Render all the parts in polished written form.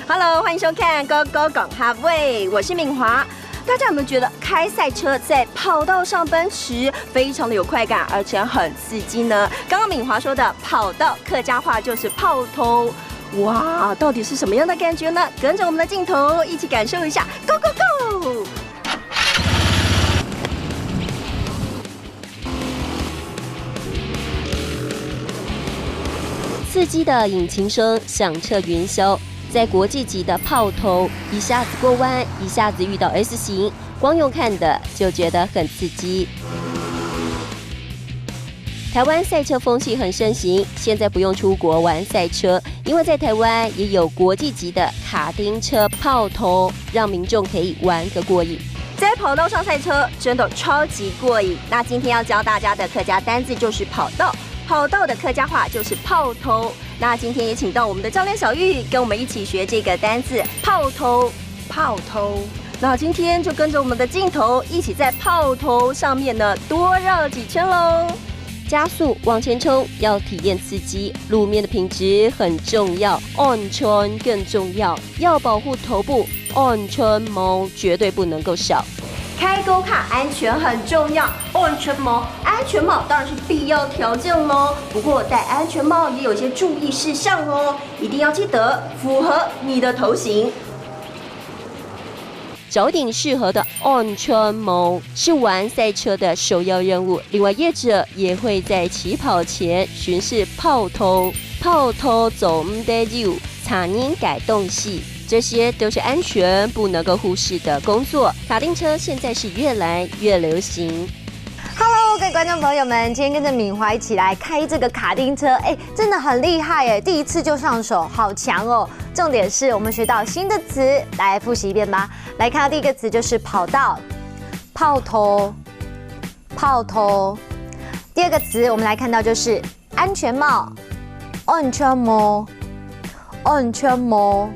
Hello， 欢迎收看《高高港哈位》，我是敏华。大家有没有觉得开赛车在跑道上奔驰非常的有快感，而且很刺激呢？刚刚敏华说的跑道客家话就是炮头，哇，到底是什么样的感觉呢？跟着我们的镜头一起感受一下 ，Go Go Go！ 刺激的引擎声响彻云霄。在国际级的炮头，一下子过弯，一下子遇到 S 型，光用看的就觉得很刺激。台湾赛车风气很盛行，现在不用出国玩赛车，因为在台湾也有国际级的卡丁车炮头，让民众可以玩个过瘾。在跑道上赛车真的超级过瘾。那今天要教大家的客家单字就是跑道，跑道的客家话就是炮头。那今天也请到我们的教练小玉跟我们一起学这个单字炮头，炮头。那今天就跟着我们的镜头一起在炮头上面呢多绕几圈喽。加速往前冲，要体验刺激，路面的品质很重要，安全更重要，要保护头部，安全帽绝对不能够少。开沟卡安全很重要，安全帽当然是必要条件喽。不过戴安全帽也有一些注意事项哦，一定要记得符合你的头型。找顶适合的安全帽是玩赛车的首要任务。另外，业者也会在起跑前巡视炮头，炮头走唔得溜，插人改动系。这些都是安全不能够忽视的工作。卡丁车现在是越来越流行。Hello， 各位观众朋友们，今天跟着敏华一起来开这个卡丁车，真的很厉害耶！第一次就上手，好强哦！重点是我们学到新的词，来复习一遍吧。来看到第一个词就是跑道，炮头，炮头。第二个词我们来看到就是安全帽，安全帽，安全帽。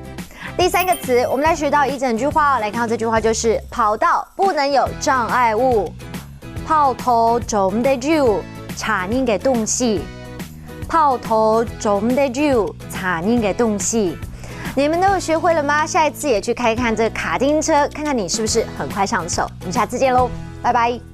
第三个词，我们来学到一整句话，来看到这句话就是跑道不能有障碍物，炮頭做唔得住，查人嘅東西，炮頭做唔得住，查人嘅東西。你們都有學會了嗎？下一次也去開看這個卡丁車，看看你是不是很快上手。我們下次見嘍，拜拜。